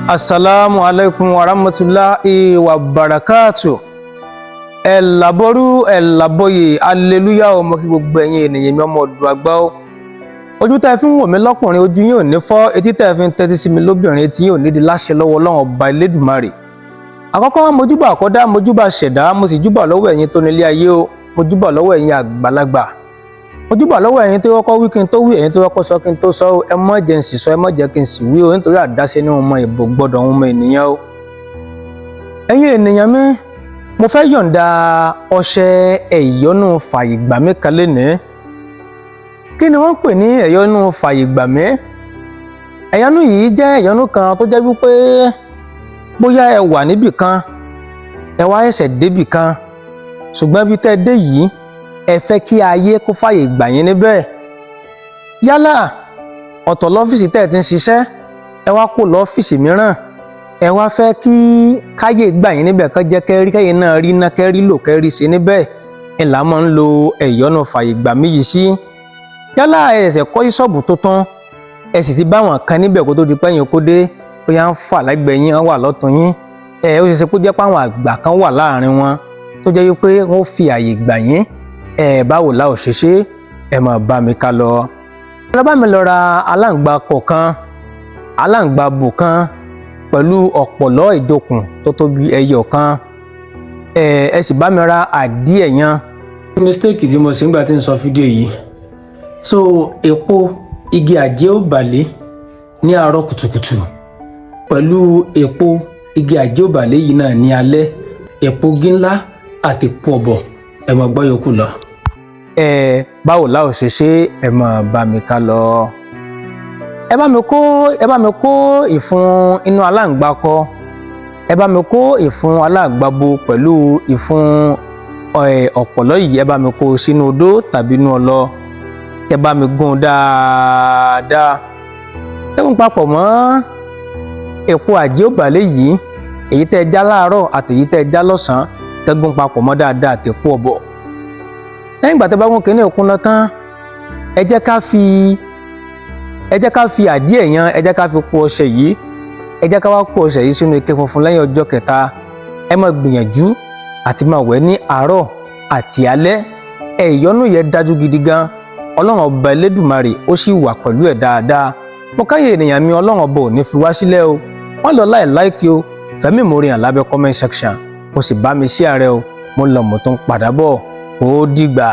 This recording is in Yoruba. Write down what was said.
Assalamu alaikum wa rahmatullahi wa barakatuh. Ẹ làbọ́rú ẹ làbọ́yè hallelujah ọmọ kí gbogbo ẹ̀yin ènìyàn mi ọmọ ọdún àgbà ó. Ojú tẹ́ fi ń wò mí lọ́kùnrin ojú yín ò ní fọ́, etí tẹ́ fi ń tẹ́tí sí mi lóbìnrin etí yín ò ní di láṣẹ lọ́wọ́ Ọlọ́run ọba Elédùmarè. Àkọ́kọ́ mojúbà àkọ́dá mojúbà ṣẹ̀dá mo sì júbà lọ́wọ́ ẹ̀yin tó nílé ayé o, mojúbà lọ́wọ́ ẹ̀yin àgbàlagbà. Mojúbà lọ́wọ́ ẹ̀yin tó kọ́kọ́ wí kí n tó wí, ẹ̀yin tó kọ́kọ́ sọ kí n tó sọ o, ẹ má jẹ́ n sì sọ ẹ má jẹ́ kí n sì wí o nítorí àdáṣe ní ọmọ ìbò gbọ́dọ̀ ọmọ ènìyàn o. Ẹ̀yin ènìyàn mi, mo fẹ́ yọ̀ǹda ọṣẹ ẹ̀yọ́nú fàyègbàmí kan lénìí. Kí ni wọ́n ń pè ní ẹ̀yọ́nú fàyègbàmí? Ẹ̀yọ́nú yìí jẹ́ ẹ̀yọ́nú kan tó jẹ́ wípé bóyá ẹ wà níbì kan, ẹ wá ẹsẹ̀ débì kan, ṣùgbọ́n bí tẹ́ dé yìí, ẹ fẹ́ kí ayé kó fàyè gbà yín níbẹ̀. Yálà ọ̀tọ̀ lọ́fíìsì tẹ́ ẹ ti ń ṣiṣẹ́, ẹ wá kó lọ́fíìsì mìíràn, ẹ wá fẹ́ kí káyé gbà yín níbẹ̀ kán jẹ́ kẹ́rí kẹ́yìn náà rí iná kẹ́rí lò kẹ́rí ṣe níbẹ̀, ẹ là máa ń lo ẹ̀yọ́nú fàyègbàmí yìí sí. Yálà ẹ ṣẹ̀ṣẹ̀ kọ́ ṣọ́ọ̀bù tuntun, ẹ sì ti bá wọn kan níbẹ̀ kó tó di pẹ́yìn kó dé, bóyá ń fà lẹ́gbẹ̀ẹ́ yín, wọ́n wà lọ́tún yín, ó ṣe ṣe kó jẹ́ pé àwọn àgbà kan wà láàrin wọn tó jẹ́ wípé wọ́n fi àyè gbà yín, báwo la ò ṣe ṣe, ẹ máa bá mi ká lọ. Ẹ bá mi lọ ra aláǹgbá kọ̀ọ̀kan, aláǹgbá bò kan pẹ̀lú ọ̀pọ̀lọ́ ìjókùn tó tóbi ẹyọ kan, ẹ sì bá mi ra àdíẹ̀ yan. Mistake tí mo ṣe nígbà tí n sọ fídíò yìí, so èpo igi àjẹ́ òbàlé ní àárọ̀ kùtùkùtù pẹ̀lú èpo igi àjẹ́ òbàlé yìí náà ní alẹ́, èpo gínlá àti èpo ọ̀bọ̀, ẹ máa gbọ́ yòókù lọ. Báwo la ò ṣe ṣe, ẹ máa bá mi ká lọ. Ẹ bá mi kó ìfun inú aláǹgbá kọ, ẹ bá mi kó ìfun aláǹgbá bo pẹ̀lú ìfun ọ̀pọ̀lọ́ yìí, ẹ bá mi kó sínú odó tàbí inú ọlọ, ẹ bá mi gún dáadáa. Ẹ gún papọ̀ mọ́ èpo àjẹ́ òbàlé yìí, èyí tẹ́ já láàárọ̀ àti èyí tẹ́ já lọ́sàn-án, ẹ gún papọ̀ mọ́ dáadáa àti èpo ọ̀bọ̀. Lẹ́yìn ìgbà tẹ́ bá gún kíní òkun lọ tán, ẹ jẹ́ ká fi àdíẹ̀ yan, ẹ jẹ́ ká fi po ọṣẹ yìí, ẹ jẹ́ ká wá po ọṣẹ yìí sínú ike funfun lẹ́yìn ọjọ́ kẹta. Ẹ máa gbìyànjú àti máa wẹ̀ ní àárọ̀ àti alẹ́. Ìyọ́nú yẹn dájú gidi gan, Ọlọ́run ọba Elédùmarè ó sì wà pẹ̀lú ẹ̀ dáadáa. Mo káyè ènìyàn mi, Ọlọ́run ọba ò ní fi wá sílẹ̀ o. Wọ́n lọ láìkí o, fẹ́mi mo rí hàn lábẹ́ comment section, mo sì bá mi share rẹ o, mo lọ mo tún padà bọ̀, ó dìgbà.